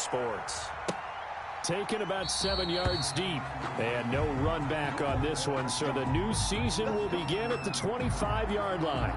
sports. Taken about 7 yards deep. And no run back on this one, so the new season will begin at the 25-yard line.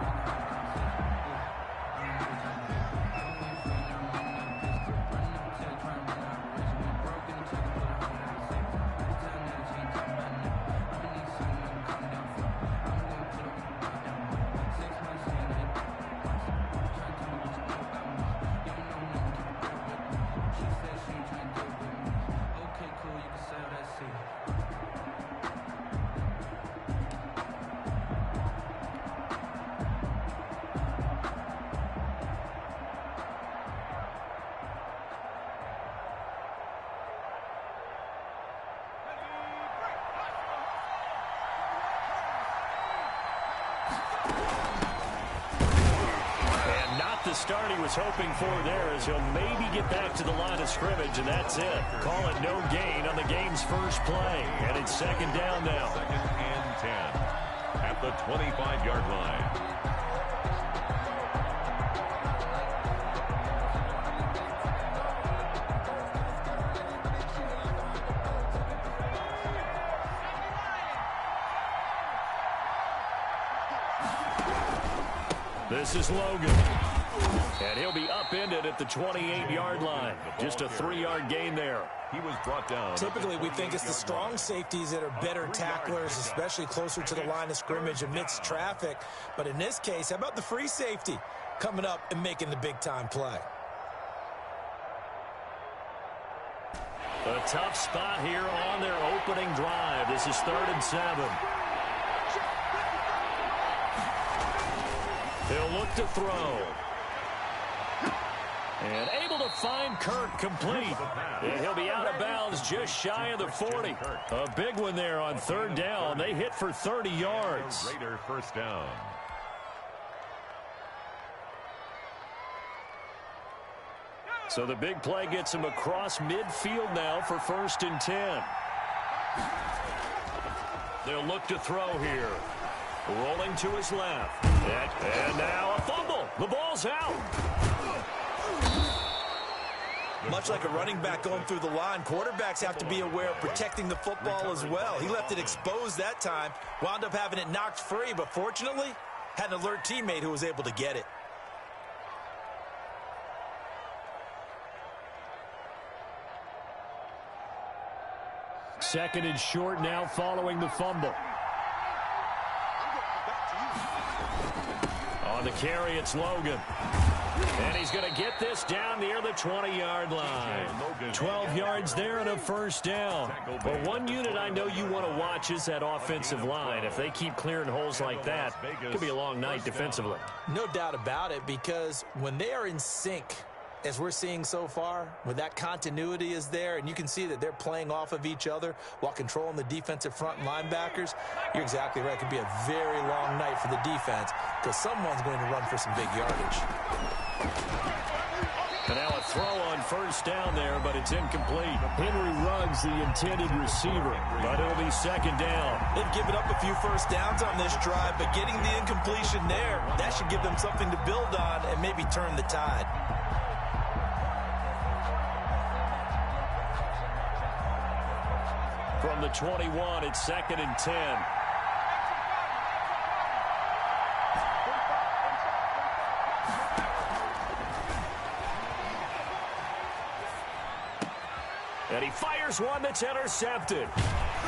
The start he was hoping for there, as he'll maybe get back to the line of scrimmage, and that's it. Call it no gain on the game's first play, and it's second down now. 2nd and 10 at the 25-yard line. This is Logan. And he'll be upended at the 28-yard line. Just a 3-yard gain there. He was brought down. Typically, we think it's the strong safeties that are better tacklers, especially closer to the line of scrimmage amidst traffic. But in this case, how about the free safety coming up and making the big-time play? A tough spot here on their opening drive. This is 3rd and 7. He'll look to throw. And able to find Kirk complete. And he'll be out of bounds just shy of the 40. A big one there on 3rd down. They hit for 30 yards. Raider first down. So the big play gets him across midfield now for 1st and 10. They'll look to throw here. Rolling to his left. And now a fumble. The ball's out. Much like a running back going through the line, quarterbacks have to be aware of protecting the football as well. He left it exposed that time, wound up having it knocked free, but fortunately, had an alert teammate who was able to get it. Second and short now following the fumble. On the carry, it's Logan. And he's going to get this down near the 20-yard line. 12 yards there and a first down. But one unit I know you want to watch is that offensive line. If they keep clearing holes like that, it could be a long night defensively. No doubt about it, because when they are in sync, as we're seeing so far, when that continuity is there and you can see that they're playing off of each other while controlling the defensive front and linebackers, you're exactly right. It could be a very long night for the defense because someone's going to run for some big yardage. And now a throw on 1st down there, but it's incomplete. Henry Ruggs, the intended receiver, but it'll be 2nd down. They've given up a few first downs on this drive, but getting the incompletion there, that should give them something to build on and maybe turn the tide. From the 21, it's 2nd and 10. And he fires one that's intercepted.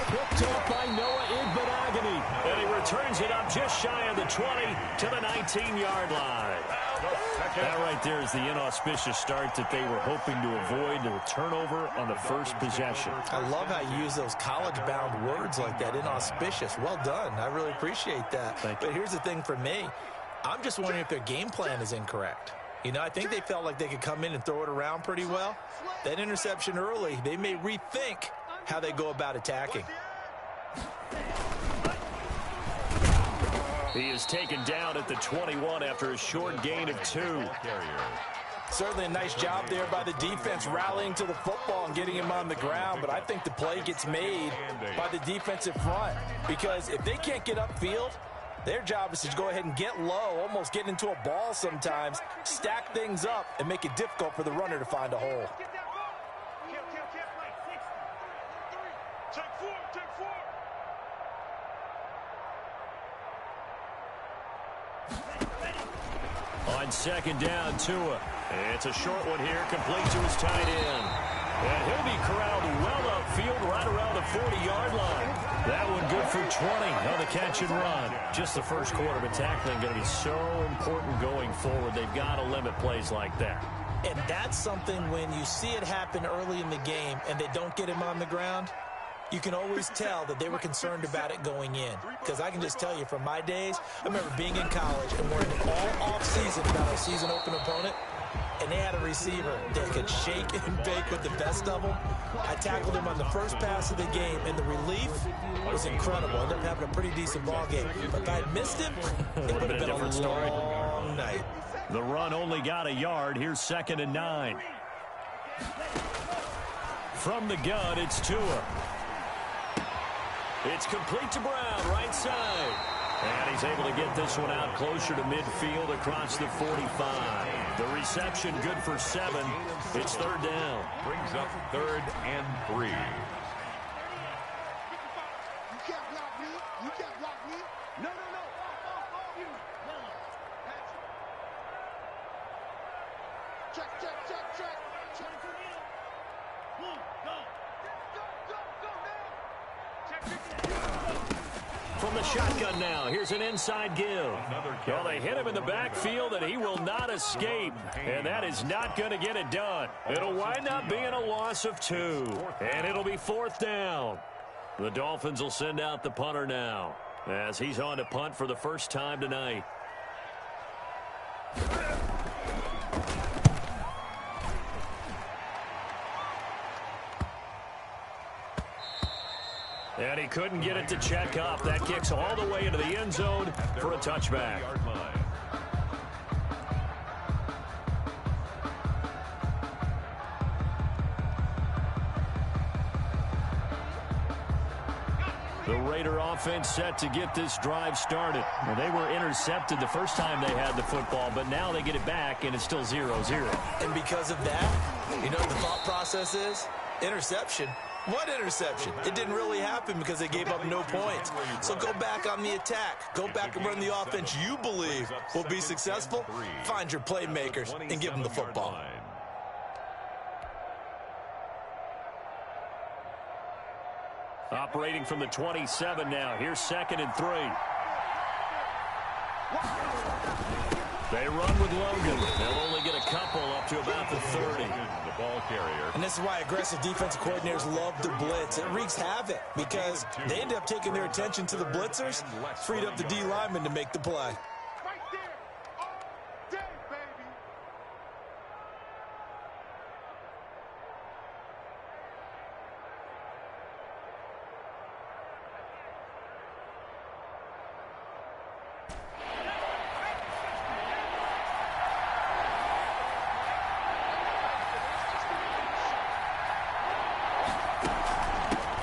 Picked up by Noah Igbenogany. And he returns it up just shy of the 20 to the 19-yard line. That right there is the inauspicious start that they were hoping to avoid, the turnover on the first possession. I love how you use those college-bound words like that, inauspicious. Well done. I really appreciate that. But here's the thing for me. I'm just wondering if their game plan is incorrect. You know, I think they felt like they could come in and throw it around pretty well. That interception early, they may rethink how they go about attacking. He is taken down at the 21 after a short gain of 2. Certainly a nice job there by the defense rallying to the football and getting him on the ground, but I think the play gets made by the defensive front because if they can't get upfield, their job is to go ahead and get low, almost get into a ball sometimes, stack things up, and make it difficult for the runner to find a hole. On second down, Tua. It's a short one here, complete to his tight end. And he'll be corralled well upfield right around the 40-yard line. That one good for 20 on the catch and run. Just the first quarter, but tackling going to be so important going forward. They've got to limit plays like that. And that's something when you see it happen early in the game and they don't get him on the ground, you can always tell that they were concerned about it going in. Because I can just tell you from my days, I remember being in college and worrying all offseason about a season open opponent, and they had a receiver that could shake and bake with the best of them. I tackled him on the first pass of the game, and the relief was incredible. I ended up having a pretty decent ball game. But if I had missed him, it would have been a long night. The run only got a yard. Here's 2nd and 9. From the gun, it's Tua. It's complete to Brown, right side. And he's able to get this one out closer to midfield across the 45. The reception good for 7. It's 3rd down. Brings up 3rd and 3. You can't block me. You can't block me. No. Off you. No. Check. From the shotgun now, here's an inside give. Well, they hit him in the backfield, and he will not escape. And that is not going to get it done. It'll wind up being a loss of 2. And it'll be 4th down. The Dolphins will send out the punter now, as he's on to punt for the first time tonight. And he couldn't get it to check up. That kicks all the way into the end zone for a touchback. The Raider offense set to get this drive started. Well, they were intercepted the first time they had the football, but now they get it back, and it's still 0-0. And because of that, you know what the thought process is? Interception. What interception? It didn't really happen because they gave up no points. So go back on the attack. Go back and run the offense you believe will be successful. Find your playmakers and give them the football. Operating from the 27 now. Here's 2nd and 3. They run with Logan. They'll only get a couple up to about the 30. The ball carrier. And this is why aggressive defensive coordinators love to blitz. It wreaks havoc because they end up taking their attention to the blitzers, freed up the D lineman to make the play. Right there. All day, baby.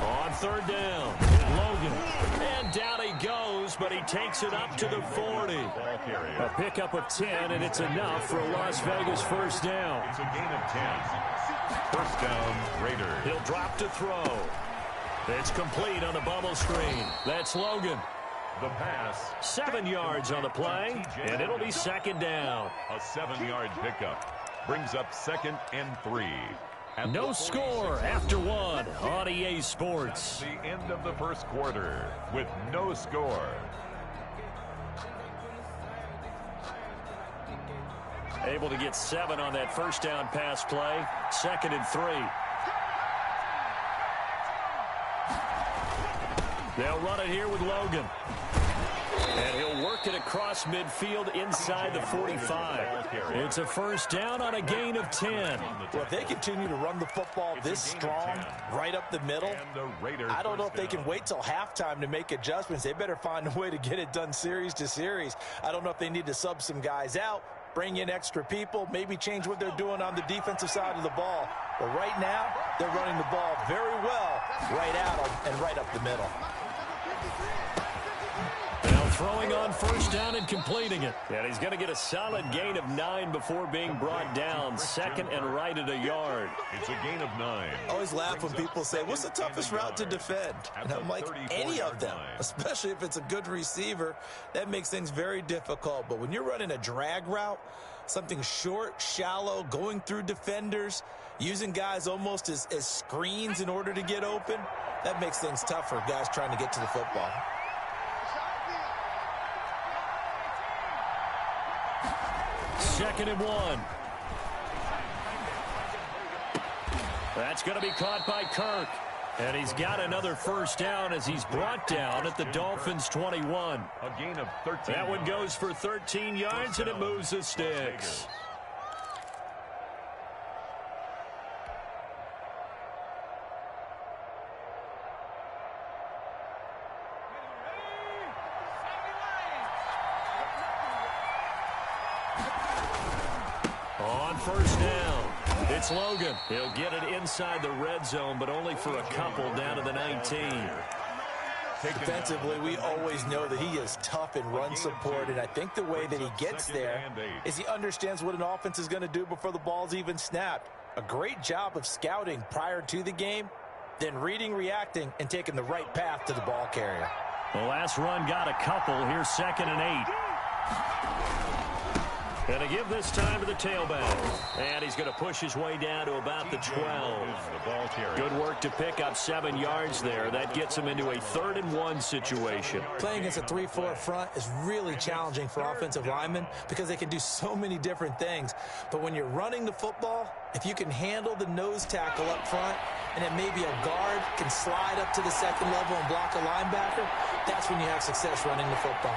On 3rd down, Logan. And down he goes, but he takes it up to the 40. A pickup of 10, and it's enough for a Las Vegas first down. It's a gain of 10. First down, Raiders. He'll drop to throw. It's complete on the bubble screen. That's Logan. The pass. 7 yards on the play, and it'll be 2nd down. A 7-yard pickup. Brings up 2nd and 3. No score after 1 on EA Sports. The end of the first quarter with no score. Able to get 7 on that first down pass play. 2nd and 3. They'll run it here with Logan. And he'll work it across midfield inside the 45. It's a first down on a gain of 10. Well, if they continue to run the football this strong, right up the middle, I don't know if they can wait till halftime to make adjustments. They better find a way to get it done series to series. I don't know if they need to sub some guys out, bring in extra people, maybe change what they're doing on the defensive side of the ball. But right now, they're running the ball very well right at them and right up the middle. They'll throwing on first down and completing it. And he's going to get a solid gain of 9 before being brought down. Second and right at a yard. It's a gain of 9. I always laugh when people say, what's the toughest route to defend? And I'm like, any of them, especially if it's a good receiver. That makes things very difficult. But when you're running a drag route, something short, shallow, going through defenders, using guys almost as screens in order to get open, that makes things tough for guys trying to get to the football. Second and 1. That's going to be caught by Kirk. And he's got another first down as he's brought down at the Dolphins' 21. A gain of 13. That one goes for 13 yards, and it moves the sticks. On first down, it's Logan. He'll get it inside the red zone, but only for a couple down to the 19. Defensively, we always know that he is tough in run support, and I think the way that he gets there is he understands what an offense is going to do before the ball's even snapped. A great job of scouting prior to the game, then reading, reacting, and taking the right path to the ball carrier. The last run got a couple. Here's second and 8. And to give this time to the tailback. And he's going to push his way down to about the 12. Good work to pick up 7 yards there. That gets him into a 3rd and 1 situation. Playing against a 3-4 front is really challenging for offensive linemen because they can do so many different things. But when you're running the football, if you can handle the nose tackle up front, and then maybe a guard can slide up to the second level and block a linebacker, that's when you have success running the football.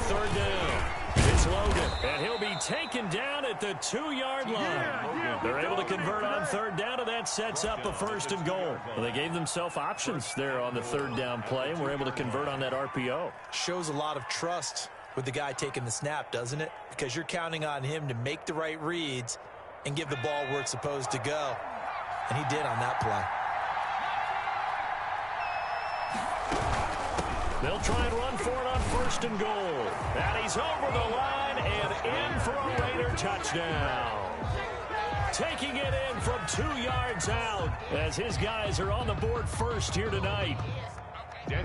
Third down. It's Logan, and he'll be taken down at the 2-yard line. They're able to convert on third down, and that sets up a 1st and goal. Well, they gave themselves options there on the third down play, and were able to convert on that RPO. Shows a lot of trust with the guy taking the snap, doesn't it? Because you're counting on him to make the right reads and give the ball where it's supposed to go. And he did on that play. They'll try and run for it on 1st and goal. And he's over the line and in for a Raider touchdown. Taking it in from 2 yards out as his guys are on the board first here tonight.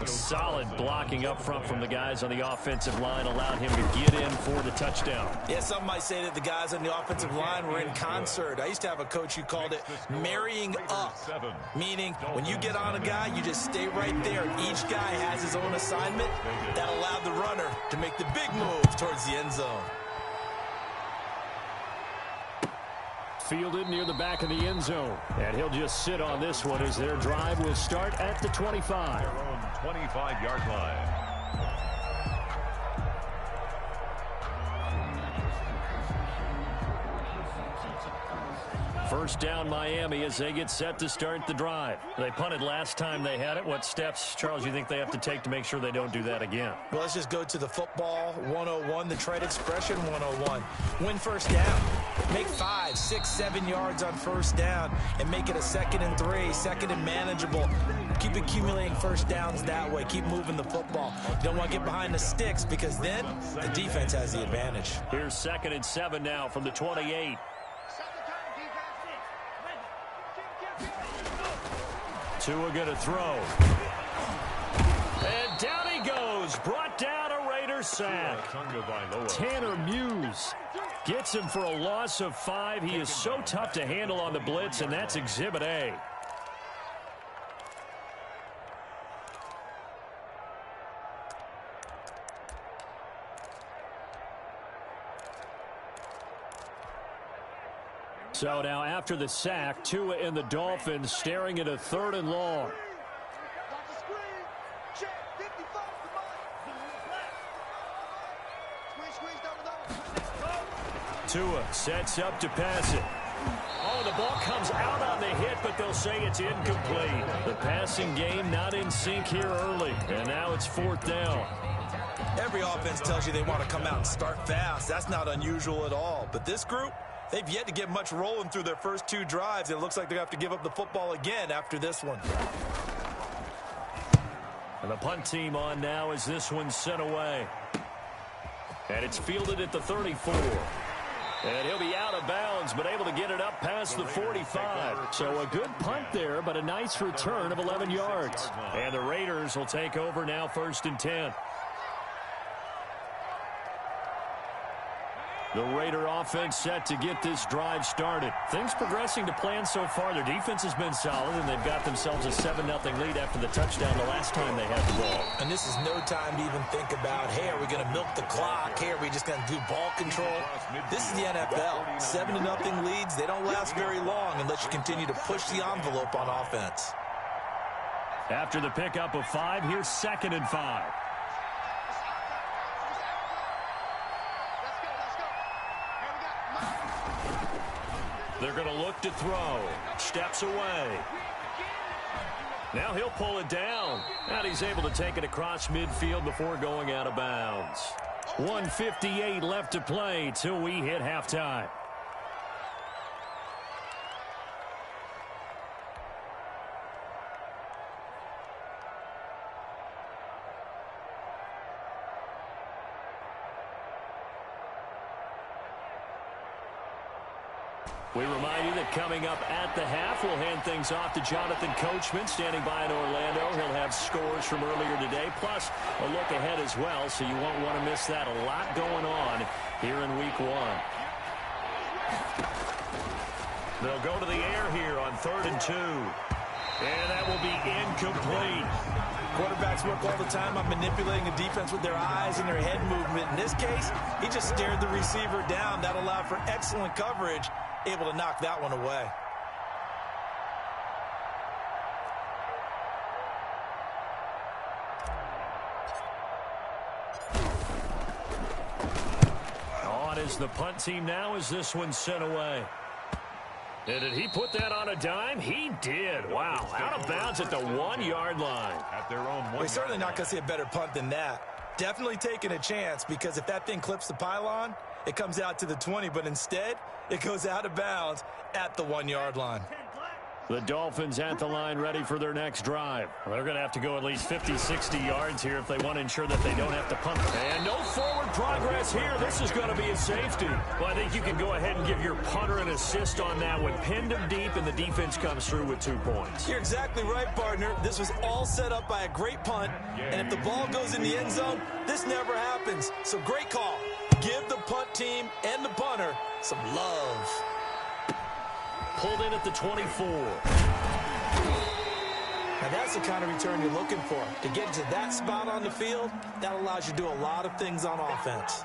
Solid blocking up front from the guys on the offensive line allowed him to get in for the touchdown. Yeah, some might say that the guys on the offensive line were in concert. I used to have a coach who called it marrying up, meaning when you get on a guy, you just stay right there. Each guy has his own assignment that allowed the runner to make the big move towards the end zone. Fielded near the back of the end zone. And he'll just sit on this one as their drive will start at the 25. Their own 25-yard line. First down Miami as they get set to start the drive. They punted last time they had it. What steps, Charles, you think they have to take to make sure they don't do that again? Well, let's just go to the football 101, the trade expression 101. Win first down. Make 5, 6, 7 yards on first down and make it a 2nd and 3, 2nd and manageable. Keep accumulating first downs that way. Keep moving the football. You don't want to get behind the sticks because then the defense has the advantage. Here's 2nd and 7 now from the 28. Tua going to throw. And down he goes. Brought down a Raider sack. Tanner Muse gets him for a loss of 5. He is so tough to handle on the blitz, and that's Exhibit A. So now after the sack, Tua and the Dolphins staring at a 3rd and long. Tua sets up to pass it. Oh, the ball comes out on the hit, but they'll say it's incomplete. The passing game not in sync here early, and now it's 4th down. Every offense tells you they want to come out and start fast. That's not unusual at all. But this group, they've yet to get much rolling through their first 2 drives. It looks like they have to give up the football again after this one. And the punt team on now as this one's sent away. And it's fielded at the 34. And he'll be out of bounds, but able to get it up past the 45. So a good punt there, but a nice return of 11 yards. And the Raiders will take over now 1st and 10. The Raider offense set to get this drive started. Things progressing to plan so far. Their defense has been solid, and they've got themselves a 7-0 lead after the touchdown the last time they had the ball. And this is no time to even think about, hey, are we going to milk the clock? Hey, are we just going to do ball control? This is the NFL. 7-0 leads, they don't last very long unless you continue to push the envelope on offense. After the pickup of 5, here's 2nd and 5. They're going to look to throw. Steps away. Now he'll pull it down. And he's able to take it across midfield before going out of bounds. 1:58 left to play till we hit halftime. We remind you that coming up at the half, we'll hand things off to Jonathan Coachman, standing by in Orlando. He'll have scores from earlier today, plus a look ahead as well, so you won't want to miss that. A lot going on here in Week 1. They'll go to the air here on 3rd and 2. And that will be incomplete. Quarterbacks work all the time on manipulating the defense with their eyes and their head movement. In this case, he just stared the receiver down. That allowed for excellent coverage. Able to knock that one away. On is the punt team now as this one's sent away. And did he put that on a dime? He did. Wow. Out of bounds at the 1-yard line. At their own 1 We're certainly not going to see a better punt than that. Definitely taking a chance, because if that thing clips the pylon, it comes out to the 20, but instead it goes out of bounds at the 1-yard line. The Dolphins at the line ready for their next drive. They're going to have to go at least 50, 60 yards here if they want to ensure that they don't have to punt. And no forward progress here. This is going to be a safety. Well, I think you can go ahead and give your punter an assist on that one. Pinned him deep, and the defense comes through with 2 points. You're exactly right, partner. This was all set up by a great punt, and if the ball goes in the end zone, this never happens. So great call. Give the punt team and the punter some love. Pulled in at the 24. Now that's the kind of return you're looking for. To get to that spot on the field, that allows you to do a lot of things on offense.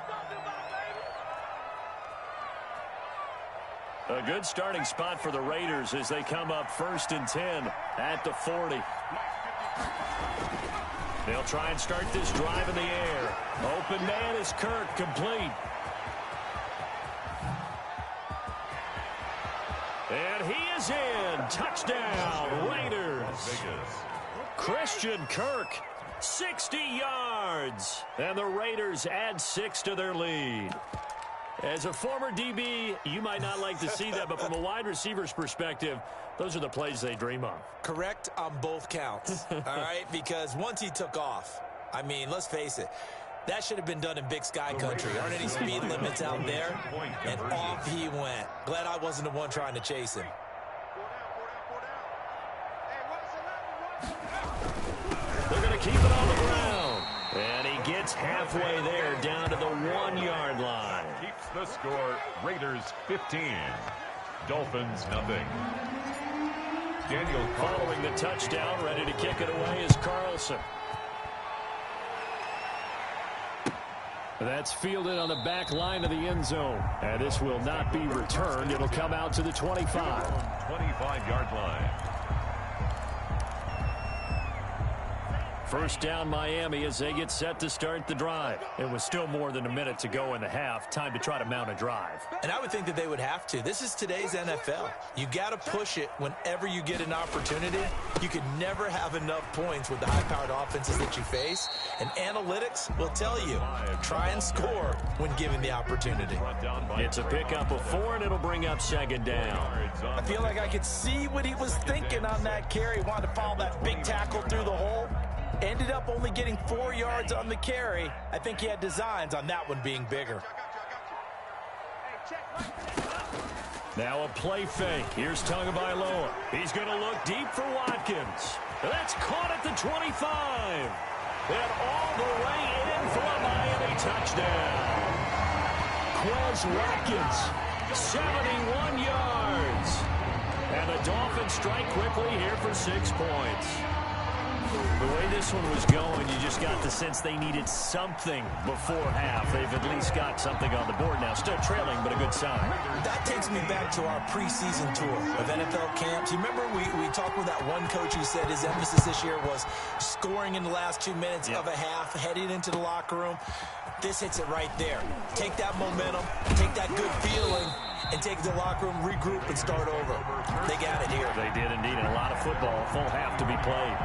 A good starting spot for the Raiders as they come up 1st and 10 at the 40. They'll try and start this drive in the air. Open man is Kirk, complete. And he is in. Touchdown, Raiders. Christian Kirk, 60 yards. And the Raiders add 6 to their lead. As a former DB, you might not like to see that, but from a wide receiver's perspective, those are the plays they dream of. Correct on both counts, all right? Because once he took off, I mean, let's face it, that should have been done in Big Sky country. Aren't any speed limits out there? And off he went. Glad I wasn't the one trying to chase him. They're going to keep it on the ground. And he gets halfway there, down to the 1-yard line. Keeps the score. Raiders 15. Dolphins nothing. Daniel following the touchdown, ready to kick it away is Carlson. That's fielded on the back line of the end zone. And this will not be returned. It'll come out to the 25. 25-yard line. First down Miami as they get set to start the drive. It was still more than a minute to go in the half. Time to try to mount a drive. And I would think that they would have to. This is today's NFL. You got to push it whenever you get an opportunity. You can never have enough points with the high-powered offenses that you face. And analytics will tell you, try and score when given the opportunity. It's a pickup of 4, and it'll bring up 2nd down. I feel like I could see what he was thinking on that carry. Wanted to follow that big tackle through the hole. Ended up only getting 4 yards on the carry. I think he had designs on that one being bigger. Now a play fake. Here's Tagovailoa. He's going to look deep for Watkins. That's caught at the 25. And all the way in for a Miami touchdown. Quez Watkins, 71 yards. And the Dolphins strike quickly here for 6 points. The way this one was going, you just got the sense they needed something before half. They've at least got something on the board now. Still trailing, but a good sign. That takes me back to our preseason tour of NFL camps. You remember we talked with that one coach who said his emphasis this year was scoring in the last 2 minutes of a half, heading into the locker room. This hits it right there. Take that momentum, take that good feeling, and take it to the locker room, regroup, and start over. They got it here. They did indeed. And a lot of football, full half to be played.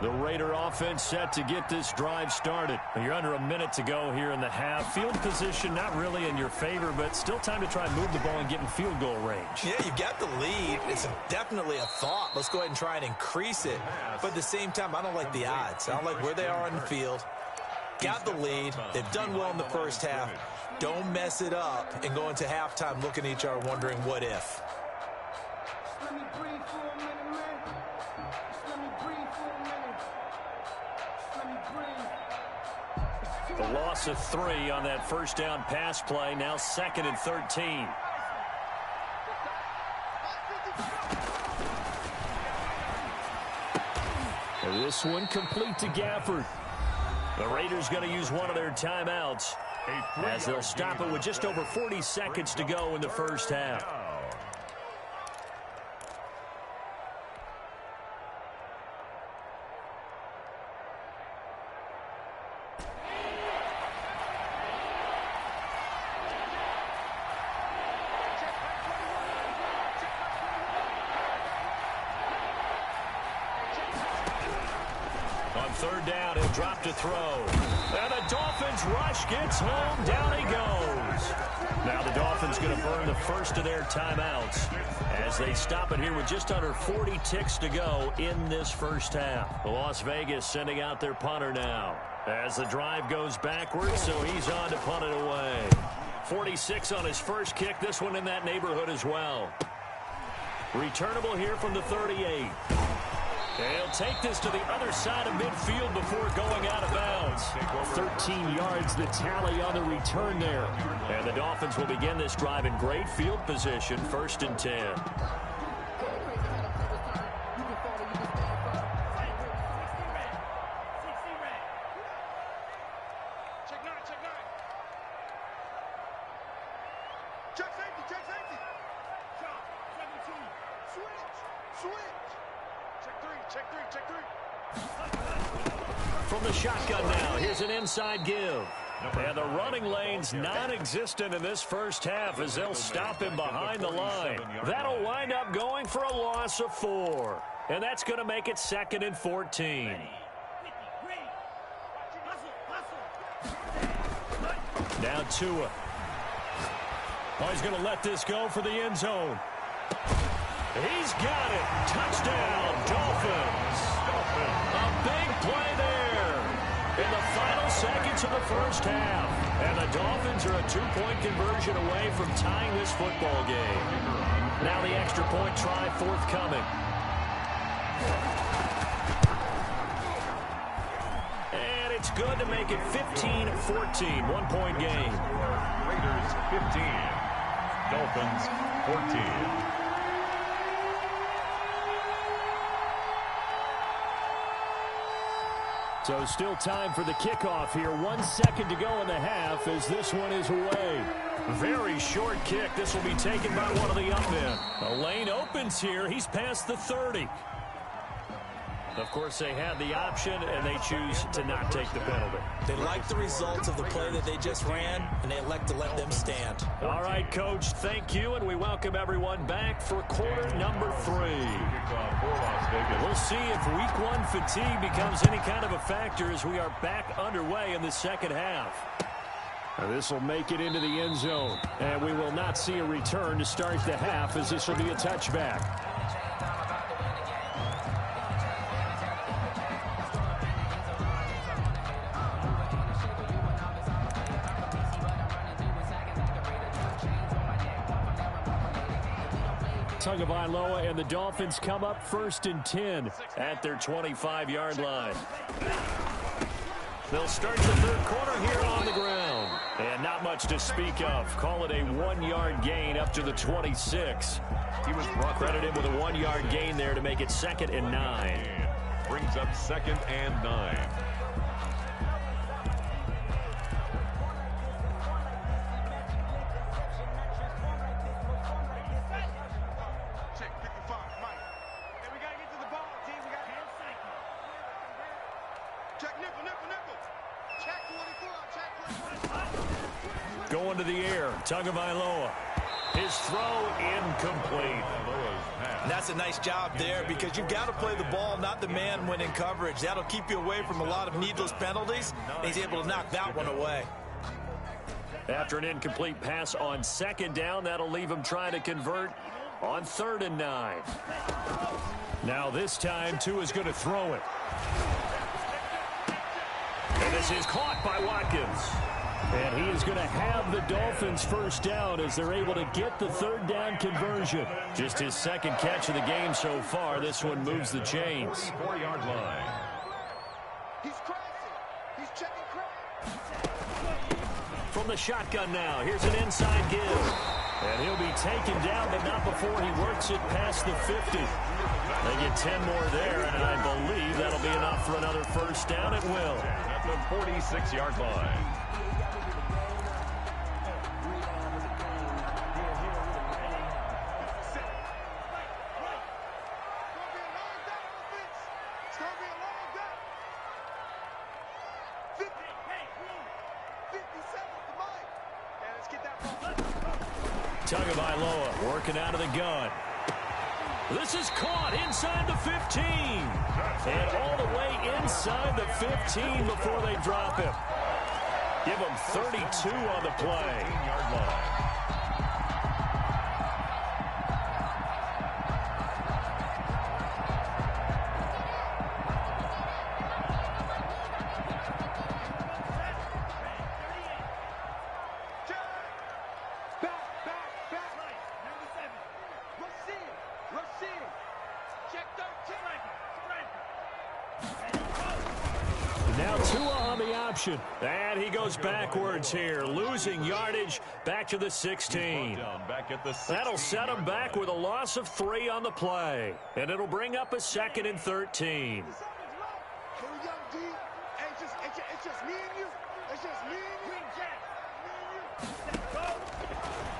The Raider offense set to get this drive started. You're under a minute to go here in the half. Field position not really in your favor, but still time to try and move the ball and get in field goal range. Yeah, you got the lead. It's definitely a thought. Let's go ahead and try and increase it. But at the same time, I don't like the odds. I don't like where they are on the field. Got the lead. They've done well in the first half. Don't mess it up and go into halftime looking at each other wondering what if. The loss of 3 on that first down pass play. Now 2nd and 13. This one complete to Gafford. The Raiders going to use one of their timeouts as they'll stop it with just over 40 seconds to go in the first half. On 3rd down, he'll drop to throw. And the Dolphins rush gets home. Down he goes. Now the Dolphins going to burn the first of their timeouts as they stop it here with just under 40 ticks to go in this first half. Las Vegas sending out their punter now as the drive goes backwards, so he's on to punt it away. 46 on his first kick. This one in that neighborhood as well. Returnable here from the 38. They'll take this to the other side of midfield before going out of bounds. 13 yards the tally on the return there. And the Dolphins will begin this drive in great field position, 1st and 10. From the shotgun now, here's an inside give. And the running lane's non-existent in this first half as they'll stop him behind the line. That'll wind up going for a loss of 4. And that's going to make it 2nd and 14. Now Tua. Oh, he's going to let this go for the end zone. He's got it. Touchdown, Dolphins. A big play there in the final seconds of the first half. And the Dolphins are a 2-point conversion away from tying this football game. Now the extra point try forthcoming. And it's good to make it 15-14, 1-point game. Raiders 15, Dolphins 14. So still time for the kickoff here. 1 second to go in the half as this one is away. Very short kick. This will be taken by one of the up men. The lane opens here. He's past the 30. Of course, they had the option, and they choose to not take the penalty. They like the results of the play that they just ran, and they elect to let them stand. All right, Coach, thank you, and we welcome everyone back for quarter number 3. We'll see if week 1 fatigue becomes any kind of a factor as we are back underway in the second half. This will make it into the end zone, and we will not see a return to start the half as this will be a touchback. Tagovailoa and the Dolphins come up 1st and 10 at their 25-yard line. They'll start the third quarter here on the ground. And not much to speak of. Call it a 1-yard gain up to the 26. He was Credit him with a 1-yard gain there to make it 2nd and 9. Brings up 2nd and 9. Going to the air, Tagovailoa. His throw incomplete. And that's a nice job there because you've got to play the ball, not the man when in coverage. That'll keep you away from a lot of needless penalties. And he's able to knock that one away. After an incomplete pass on 2nd down, that'll leave him trying to convert on 3rd and 9. Now this time, Tua is going to throw it. And this is caught by Watkins. And he is going to have the Dolphins first down as they're able to get the 3rd down conversion. Just his 2nd catch of the game so far. This one moves the chains. 4-yard line. He's crossing. He's checking crack. From the shotgun now, here's an inside give. And he'll be taken down, but not before he works it past the 50. They get 10 more there, and I believe that'll be enough for another first down. It will. At the 46-yard line. Tagovailoa working out of the gun. This is caught inside the 15. And all the way inside the 15 before they drop him. Give him 32 on the play. 15-yard line. Now Tua on the option. And he goes backwards here, losing yardage back to the 16. That'll set him back with a loss of 3 on the play. And it'll bring up a 2nd and 13.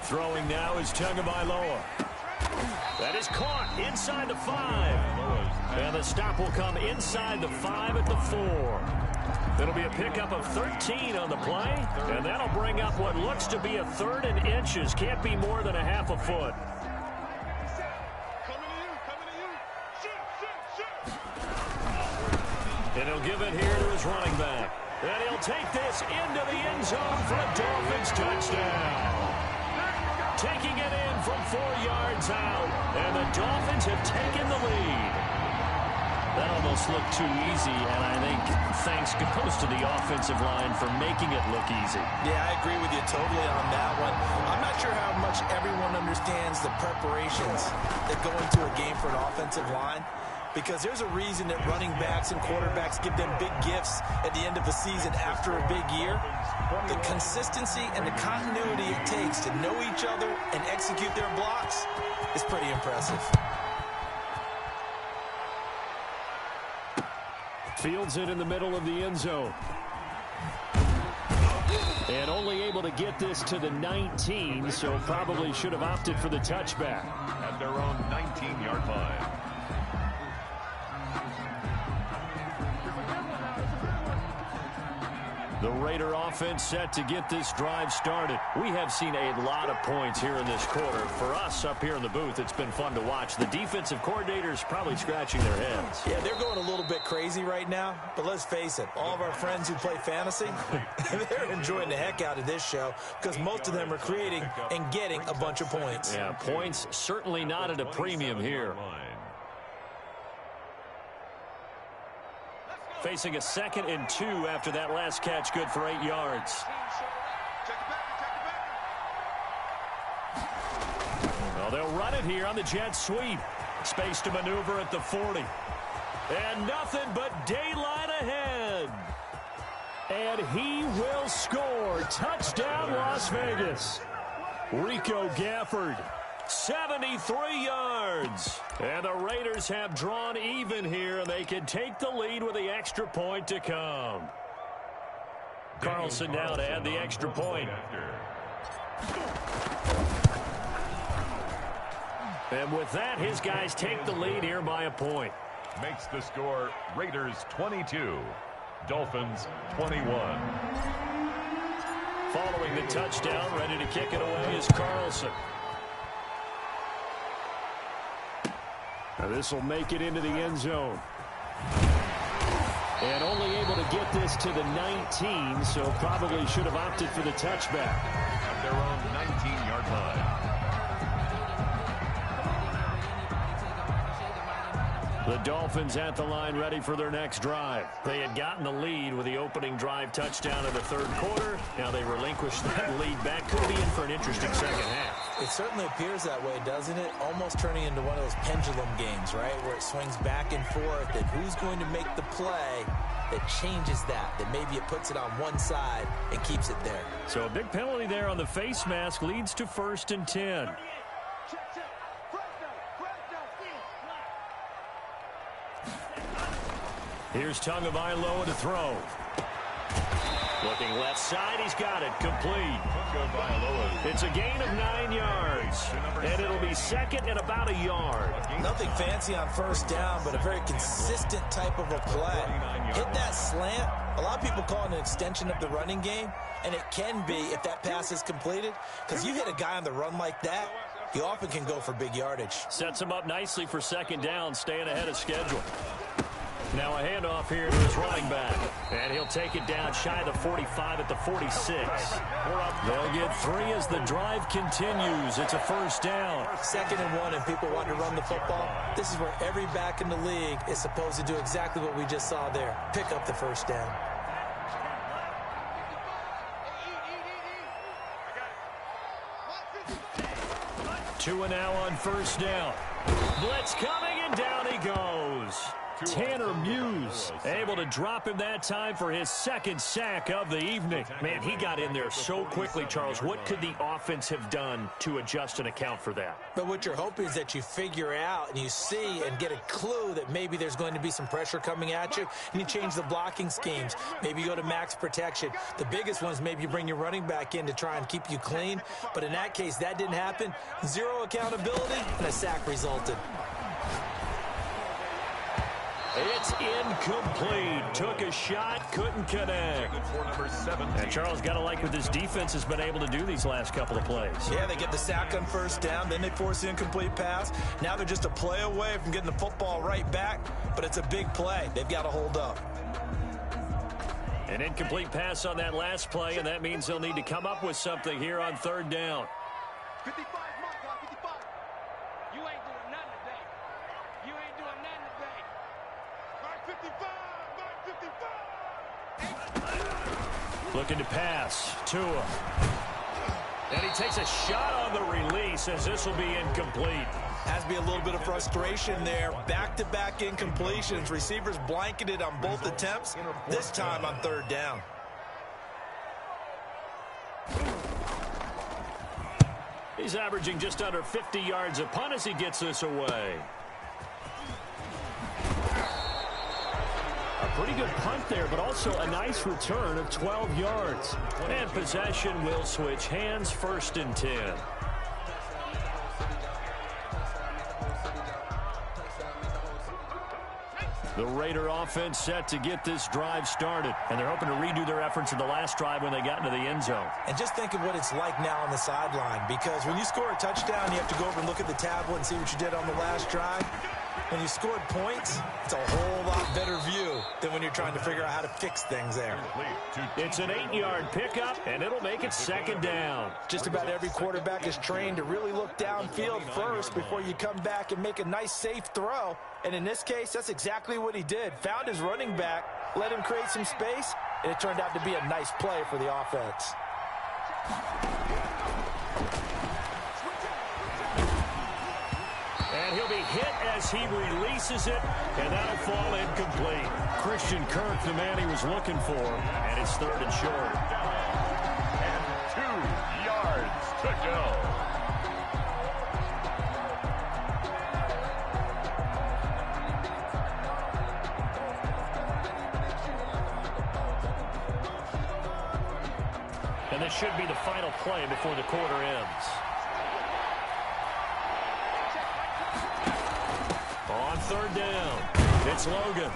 Throwing now is Tagovailoa. That is caught inside the 5. And the stop will come inside the 5 at the 4. It'll be a pickup of 13 on the play. And that'll bring up what looks to be a 3rd and inches. Can't be more than a half a foot. And he'll give it here to his running back. And he'll take this into the end zone for a Dolphins touchdown. Taking it in from 4 yards out. And the Dolphins have taken the lead. That almost looked too easy, and I think thanks goes to the offensive line for making it look easy. Yeah, I agree with you totally on that one. I'm not sure how much everyone understands the preparations that go into a game for an offensive line, because there's a reason that running backs and quarterbacks give them big gifts at the end of the season after a big year. The consistency and the continuity it takes to know each other and execute their blocks is pretty impressive. Fields it in the middle of the end zone. And only able to get this to the 19, so probably should have opted for the touchback. At their own 19-yard line. The Raider offense set to get this drive started. We have seen a lot of points here in this quarter. For us up here in the booth, it's been fun to watch. The defensive coordinators probably scratching their heads. Yeah, they're going a little bit crazy right now, but let's face it, all of our friends who play fantasy, they're enjoying the heck out of this show because most of them are creating and getting a bunch of points. Yeah, points certainly not at a premium here. Facing a 2nd and 2 after that last catch, good for 8 yards. Well, they'll run it here on the jet sweep. Space to maneuver at the 40. And nothing but daylight ahead. And he will score. Touchdown, Las Vegas. Rico Gafford, 73 yards. And the Raiders have drawn even here, and they can take the lead with the extra point to come. Carlson now to add the extra point. And with that, his guys take the lead here by a point. Makes the score Raiders 22, Dolphins 21. Following the touchdown, ready to kick it away is Carlson. Now this will make it into the end zone. And only able to get this to the 19, so probably should have opted for the touchback. At their own 19-yard line. The Dolphins at the line ready for their next drive. They had gotten the lead with the opening drive touchdown in the 3rd quarter. Now they relinquish that lead back. Could be in for an interesting second half. It certainly appears that way, doesn't it? Almost turning into one of those pendulum games, right? Where it swings back and forth, and who's going to make the play that changes that maybe it puts it on one side and keeps it there. So a big penalty there on the face mask leads to 1st and 10. Here's Tagovailoa to throw. Looking left side, he's got it, complete. It's a gain of 9 yards, and it'll be 2nd and about a yard. Nothing fancy on 1st down, but a very consistent type of a play. Hit that slant. A lot of people call it an extension of the running game, and it can be if that pass is completed, because you hit a guy on the run like that, he often can go for big yardage. Sets him up nicely for 2nd down, staying ahead of schedule. Now a handoff here to his running back. And he'll take it down shy of the 45 at the 46. They'll get 3 as the drive continues. It's a 1st down. 2nd and 1, and people want to run the football. This is where every back in the league is supposed to do exactly what we just saw there. Pick up the 1st down. Two and now on 1st down. Blitz coming, and down he goes. Tanner Muse able to drop him that time for his 2nd sack of the evening. Man, he got in there so quickly, Charles. What could the offense have done to adjust and account for that? But what you're hoping is that you figure out and you see and get a clue that maybe there's going to be some pressure coming at you, and you change the blocking schemes. Maybe you go to max protection. The biggest one is maybe you bring your running back in to try and keep you clean. But in that case, that didn't happen. 0 accountability, and a sack resulted. It's incomplete. Took a shot, couldn't connect. And Charles, got to like what this defense has been able to do these last couple of plays. Yeah, they get the sack on 1st down, then they force the incomplete pass. Now they're just a play away from getting the football right back, but it's a big play. They've got to hold up. An incomplete pass on that last play, and that means they'll need to come up with something here on 3rd down. 55, Mark, 55. You ain't doing nothing today. You ain't doing nothing today. Mark 55, Mark 55. Looking to pass. Tua. And he takes a shot on the release as this will be incomplete. Has to be a little bit of frustration there. Back-to-back incompletions. Receivers blanketed on both attempts, this time on 3rd down. He's averaging just under 50 yards a punt as he gets this away. A pretty good punt there, but also a nice return of 12 yards. And possession will switch hands, 1st and 10. The Raider offense set to get this drive started, and they're hoping to redo their efforts in the last drive when they got into the end zone. And just think of what it's like now on the sideline, because when you score a touchdown, you have to go over and look at the tablet and see what you did on the last drive. When you scored points, it's a whole lot better view than when you're trying to figure out how to fix things there. It's an 8-yard pickup, and it'll make it second down. Just about every quarterback is trained to really look downfield first before you come back and make a nice, safe throw. And in this case, that's exactly what he did. Found his running back, let him create some space, and it turned out to be a nice play for the offense. And he'll be hit as he releases it, and that'll fall incomplete. Christian Kirk, the man he was looking for, and it's third and short. And 2 yards to go. And this should be the final play before the quarter ends. On third down, it's Logan.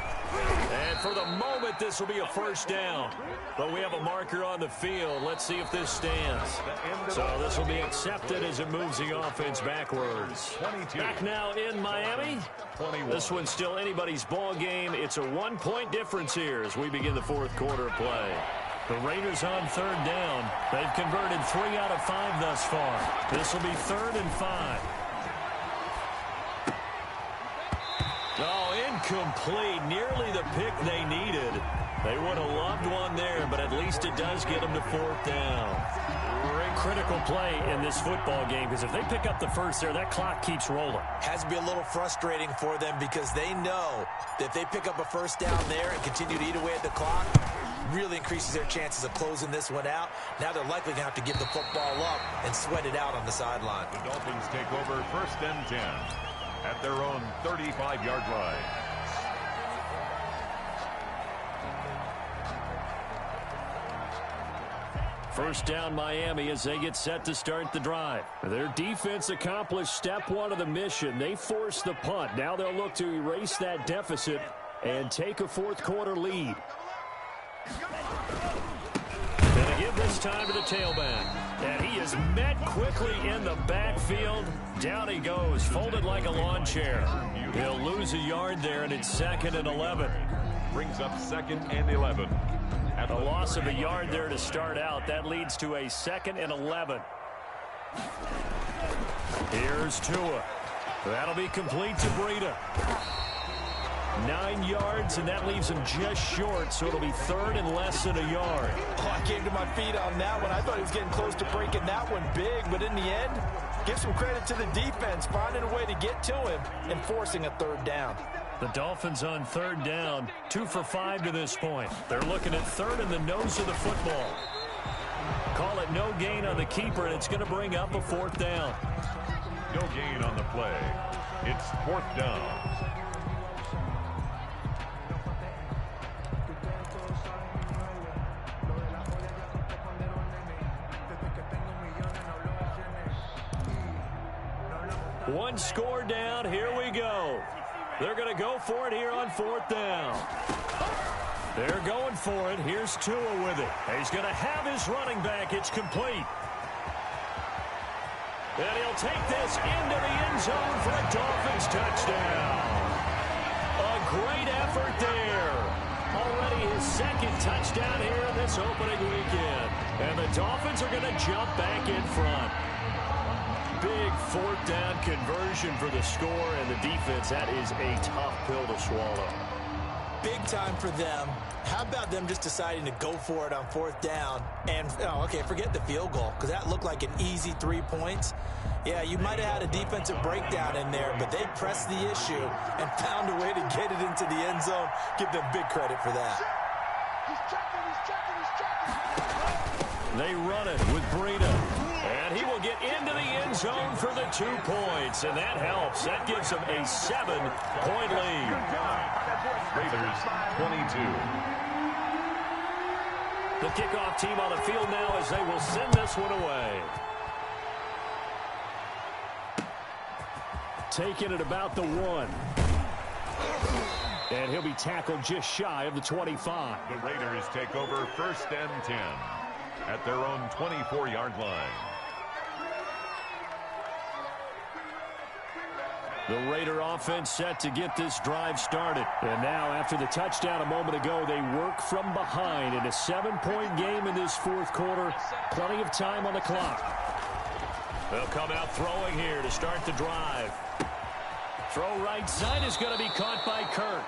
And for the moment, this will be a first down. But we have a marker on the field. Let's see if this stands. So this will be accepted as it moves the offense backwards. Back now in Miami. This one's still anybody's ball game. It's a 1-point difference here as we begin the fourth quarter of play. The Raiders on third down. They've converted 3 out of 5 thus far. This will be 3rd and 5. Oh, incomplete. Nearly the pick they needed. They would have loved one there, but at least it does get them to 4th down. Critical play in this football game, because if they pick up the first there, that clock keeps rolling. Has to be a little frustrating for them because they know that if they pick up a first down there and continue to eat away at the clock, really increases their chances of closing this one out. Now they're likely going to have to give the football up and sweat it out on the sideline. The Dolphins take over 1st and 10 at their own 35-yard line. First down Miami as they get set to start the drive. Their defense accomplished step 1 of the mission. They forced the punt. Now they'll look to erase that deficit and take a fourth quarter lead. Gonna give this time to the tailback. And he is met quickly in the backfield. Down he goes, folded like a lawn chair. He'll lose a yard there, and it's 2nd and 11. Brings up 2nd and 11. A loss of a yard there to start out. That leads to a 2nd and 11. Here's Tua. That'll be complete to Breida. 9 yards, and that leaves him just short, so it'll be 3rd and less than a yard. Oh, I came to my feet on that one. I thought he was getting close to breaking that one big, but in the end, give some credit to the defense, finding a way to get to him and forcing a 3rd down. The Dolphins on 3rd down, 2 for 5 to this point. They're looking at 3rd in the nose of the football. Call it no gain on the keeper, and it's going to bring up a 4th down. No gain on the play. It's 4th down. One score down. Here we go. They're going to go for it here on 4th down. They're going for it. Here's Tua with it. He's going to have his running back. It's complete. And he'll take this into the end zone for a Dolphins touchdown. A great effort there. Already his 2nd touchdown here in this opening weekend. And the Dolphins are going to jump back in front. Big 4th down conversion for the score, and the defense, that is a tough pill to swallow. Big time for them. How about them just deciding to go for it on 4th down? And, oh, okay, forget the field goal, because that looked like an easy 3 points. Yeah, you might have had a defensive breakdown in there, but they pressed the issue and found a way to get it into the end zone. Give them big credit for that. They run it with Breida. And he will get into the end zone for the 2 points, and that helps. That gives them a 7-point lead. Raiders 22. The kickoff team on the field now as they will send this one away. Taking it about the 1. And he'll be tackled just shy of the 25. The Raiders take over 1st and 10 at their own 24-yard line. The Raider offense set to get this drive started. And now, after the touchdown a moment ago, they work from behind in a 7-point game in this 4th quarter. Plenty of time on the clock. They'll come out throwing here to start the drive. Throw right side is going to be caught by Kirk.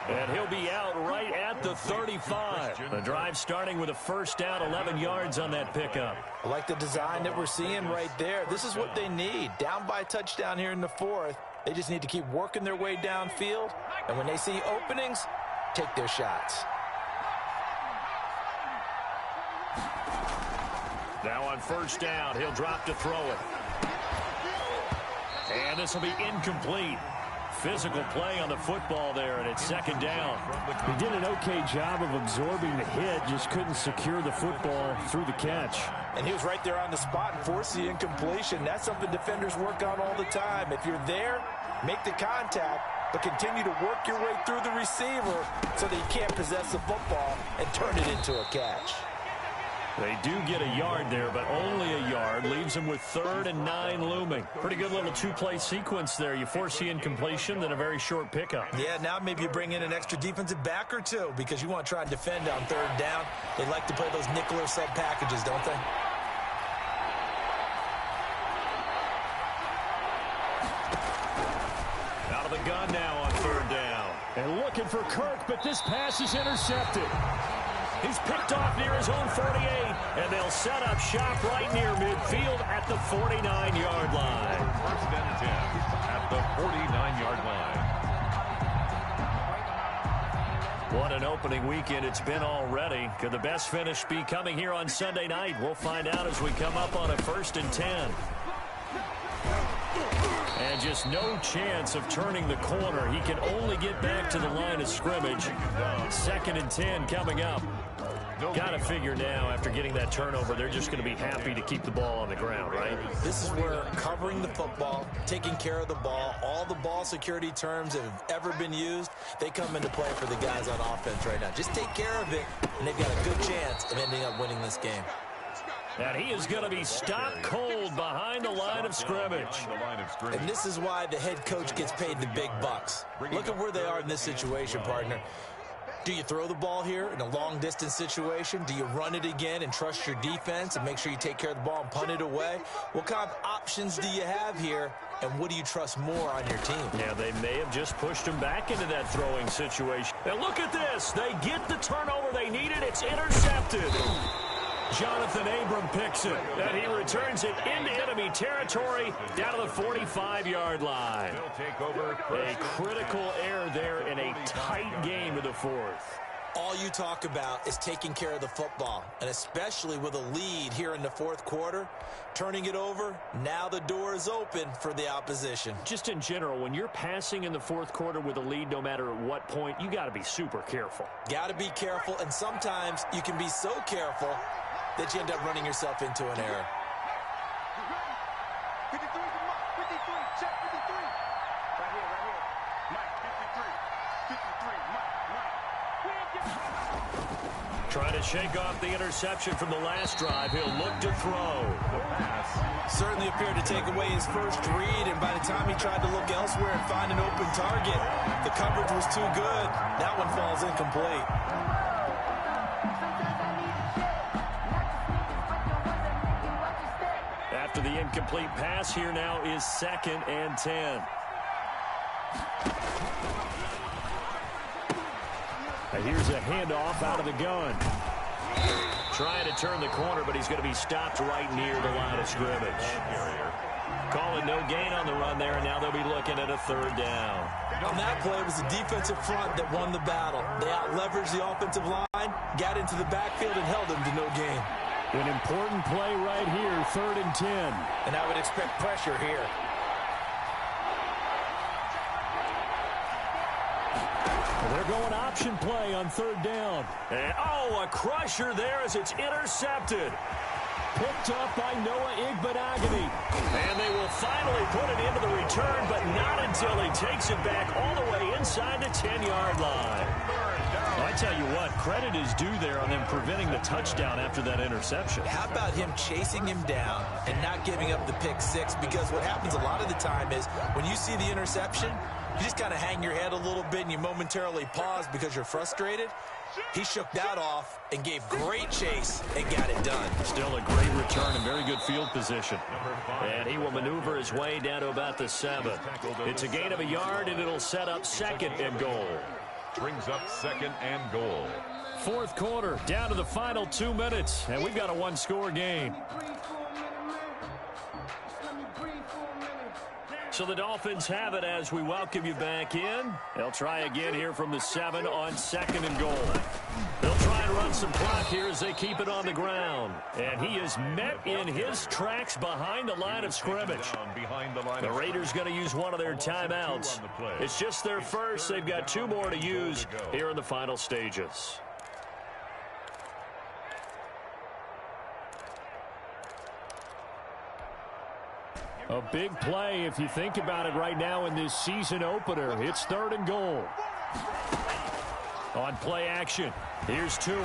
And he'll be out right at the 35. The drive starting with a 1st down, 11 yards on that pickup. I like the design that we're seeing right there. This is what they need. Down by a touchdown here in the 4th. They just need to keep working their way downfield. And when they see openings, take their shots. Now on 1st down, he'll drop to throw it. And this will be incomplete. Physical play on the football there, and it's 2nd down. He did an okay job of absorbing the hit, just couldn't secure the football through the catch. And he was right there on the spot and forced the incompletion. That's something defenders work on all the time. If you're there, make the contact, but continue to work your way through the receiver so that you can't possess the football and turn it into a catch. They do get a yard there, but only a yard. Leaves them with 3rd and 9 looming. Pretty good little 2-play sequence there. You force the incompletion, then a very short pickup. Yeah, now maybe you bring in an extra defensive back or two because you want to try and defend on 3rd down. They like to play those nickel or sub packages, don't they? Out of the gun now on 3rd down. And looking for Kirk, but this pass is intercepted. He's picked off near his own 48, and they'll set up shop right near midfield at the 49-yard line. 1st and 10 at the 49-yard line. What an opening weekend it's been already. Could the best finish be coming here on Sunday night? We'll find out as we come up on a 1st and 10. And just no chance of turning the corner. He can only get back to the line of scrimmage. 2nd and 10 coming up. Got to figure now, after getting that turnover, they're just going to be happy to keep the ball on the ground, right? This is where covering the football, taking care of the ball, all the ball security terms that have ever been used, they come into play for the guys on offense right now. Just take care of it, and they've got a good chance of ending up winning this game. And he is going to be stopped cold behind the line of scrimmage. And this is why the head coach gets paid the big bucks. Look at where they are in this situation, partner. Do you throw the ball here in a long-distance situation? Do you run it again and trust your defense and make sure you take care of the ball and punt it away? What kind of options do you have here, and what do you trust more on your team? Yeah, they may have just pushed him back into that throwing situation. And look at this. They get the turnover they needed. It's intercepted. Jonathan Abram picks it, and he returns it into enemy territory down to the 45-yard line. A critical error there in a tight game to the 4th. All you talk about is taking care of the football, and especially with a lead here in the 4th quarter, turning it over, now the door is open for the opposition. Just in general, when you're passing in the 4th quarter with a lead, no matter at what point, you got to be super careful. Got to be careful, and sometimes you can be so careful that you end up running yourself into an error. 53 for Mike. 53. Check 53. Right here. Mike, 53. 53. Mike. Trying to shake off the interception from the last drive. He'll look to throw. Certainly appeared to take away his first read, and by the time he tried to look elsewhere and find an open target, the coverage was too good. That one falls incomplete. After the incomplete pass, here now is 2nd and 10. And here's a handoff out of the gun. Trying to turn the corner, but he's going to be stopped right near the line of scrimmage. Calling no gain on the run there, and now they'll be looking at a 3rd down. On that play, it was the defensive front that won the battle. They out-leveraged the offensive line, got into the backfield, and held them to no gain. An important play right here, 3rd and 10. And I would expect pressure here. They're going option play on 3rd down. And, a crusher there as it's intercepted. Picked up by Noah Igbenogany. And they will finally put it into the return, but not until he takes it back all the way inside the 10-yard line. Well, I tell you what, credit is due there on them preventing the touchdown after that interception. How about him chasing him down and not giving up the pick six? Because what happens a lot of the time is when you see the interception, you just kind of hang your head a little bit and you momentarily pause because you're frustrated. He shook that off and gave great chase and got it done. Still a great return and very good field position. And he will maneuver his way down to about the 7. It's a gain of a yard, and it'll set up 2nd and goal. Brings up 2nd and goal. 4th quarter, down to the final 2 minutes, and we've got a one-score game. So the Dolphins have it as we welcome you back in. They'll try again here from the 7 on 2nd and goal. They'll try and run some clock here as they keep it on the ground. And he is met in his tracks behind the line of scrimmage. The Raiders going to use one of their timeouts. It's just their first. They've got 2 more to use here in the final stages. A big play if you think about it right now in this season opener. It's 3rd and goal. On play action, here's Tua.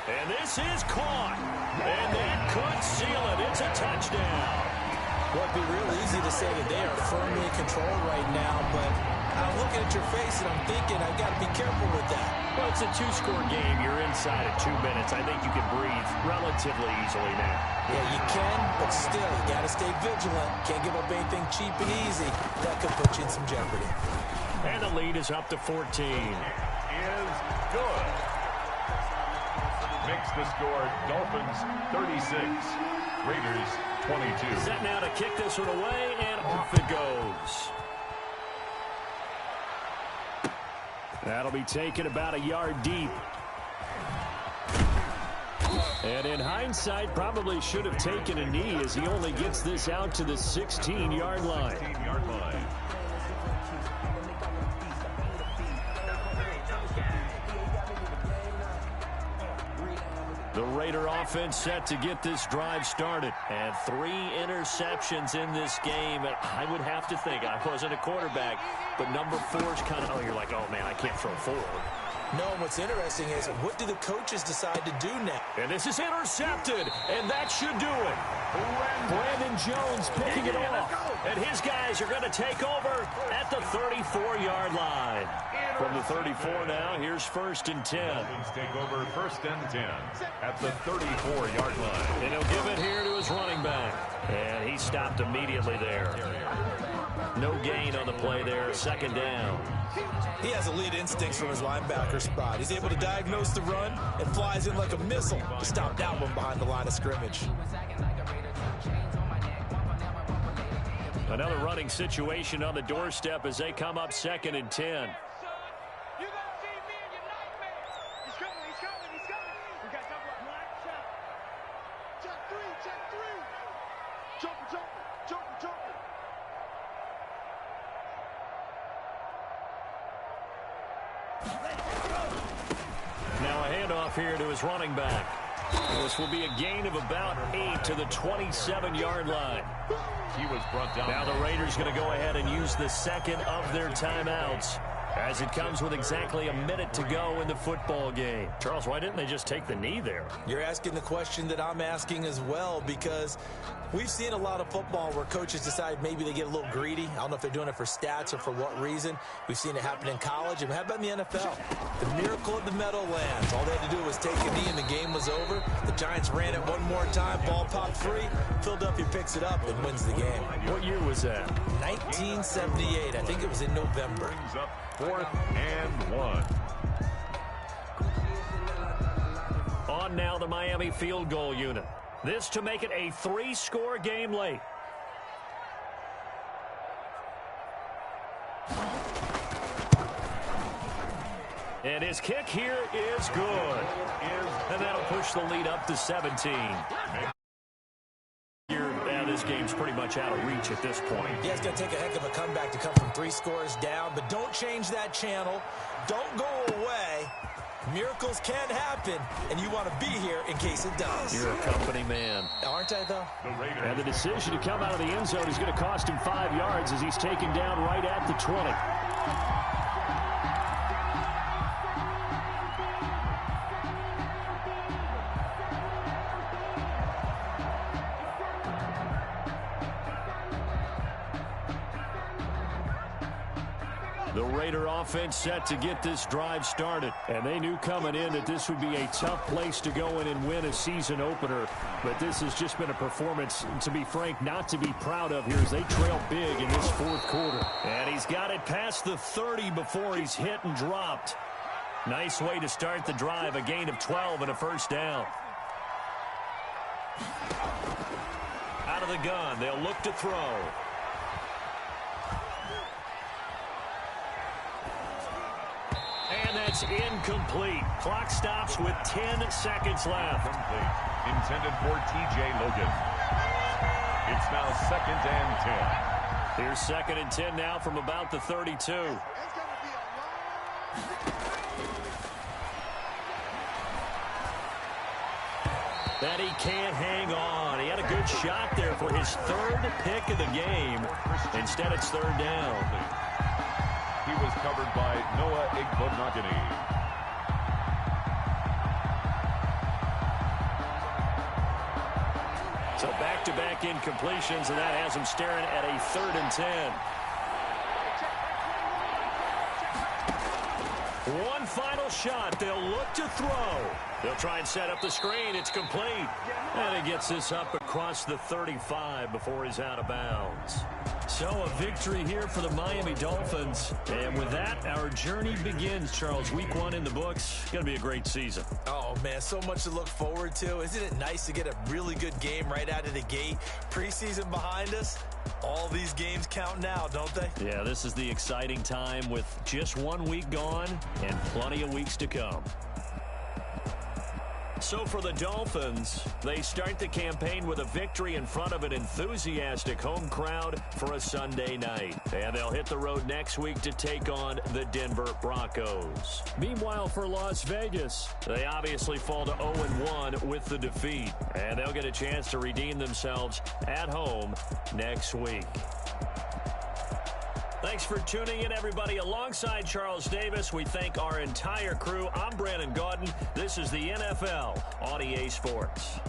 And this is caught. And that could seal it. It's a touchdown. Well, it'd be real easy to say that they are firmly in control right now, but I'm looking at your face and I'm thinking I've got to be careful with that. Well, it's a 2-score game. You're inside at 2 minutes. I think you can breathe relatively easily now. Yeah, you can, but still, you got to stay vigilant. Can't give up anything cheap and easy. That could put you in some jeopardy. And the lead is up to 14. Is good. Makes the score Dolphins 36, Raiders 22. Set now to kick this one away, and off it goes. That'll be taken about a yard deep. And in hindsight, probably should have taken a knee as he only gets this out to the 16-yard line. 16-yard line. The Raider offense set to get this drive started. And 3 interceptions in this game. I would have to think, I wasn't a quarterback, but number 4 is kind of, oh, you're like, oh, man, I can't throw 4. No, and what's interesting is what do the coaches decide to do now? And this is intercepted, and that should do it. Brandon Jones picking it off. And his guys are going to take over at the 34-yard line. From the 34 now, here's 1st and 10. Dolphins take over 1st and 10 at the 34-yard line. And he'll give it here to his running back. And he stopped immediately there. No gain on the play there, 2nd down. He has elite instincts from his linebacker spot. He's able to diagnose the run and flies in like a missile to stop that one behind the line of scrimmage. Another running situation on the doorstep as they come up 2nd and 10. Now a handoff here to his running back. This will be a gain of about 8 to the 27-yard line. He was brought down. Now the Raiders going to go ahead and use the 2nd of their timeouts as it comes with exactly a minute to go in the football game. Charles, why didn't they just take the knee there? You're asking the question that I'm asking as well, because we've seen a lot of football where coaches decide maybe they get a little greedy. I don't know if they're doing it for stats or for what reason. We've seen it happen in college. And how about in the NFL? The miracle of the Meadowlands. All they had to do was take a knee and the game was over. The Giants ran it one more time. Ball popped free. Philadelphia picks it up and wins the game. What year was that? 1978. I think it was in November. Brings up 4th and 1. On now the Miami field goal unit. This to make it a 3-score game late. And his kick here is good. And that'll push the lead up to 17. This game's pretty much out of reach at this point. Yeah, it's going to take a heck of a comeback to come from 3 scores down, but don't change that channel. Don't go away. Miracles can happen, and you want to be here in case it does. You're a company man. Aren't I, though? And the decision to come out of the end zone is going to cost him 5 yards as he's taken down right at the 20. The Raider offense set to get this drive started. And they knew coming in that this would be a tough place to go in and win a season opener. But this has just been a performance, to be frank, not to be proud of here as they trail big in this fourth quarter. And he's got it past the 30 before he's hit and dropped. Nice way to start the drive, a gain of 12 and a first down. Out of the gun, they'll look to throw. And that's incomplete. Clock stops with 10 seconds left. Complete. Intended for T.J. Logan. It's now 2nd and 10. Here's 2nd and 10 now from about the 32. That he can't hang on. He had a good shot there for his 3rd pick of the game. Instead, it's 3rd down. He was covered by Noah Igbenogany. So back-to-back incompletions, and that has him staring at a 3rd and 10. One final shot. They'll look to throw. They'll try and set up the screen. It's complete. And he gets this up across the 35 before he's out of bounds. So a victory here for the Miami Dolphins. And with that, our journey begins, Charles. Week 1 in the books. Going to be a great season. Oh, man, so much to look forward to. Isn't it nice to get a really good game right out of the gate? Preseason behind us. All these games count now, don't they? Yeah, this is the exciting time with just 1 week gone and plenty of weeks to come. So for the Dolphins, they start the campaign with a victory in front of an enthusiastic home crowd for a Sunday night. And they'll hit the road next week to take on the Denver Broncos. Meanwhile, for Las Vegas, they obviously fall to 0-1 with the defeat. And they'll get a chance to redeem themselves at home next week. Thanks for tuning in, everybody. Alongside Charles Davis, we thank our entire crew. I'm Brandon Gaudin. This is the NFL on EA Sports.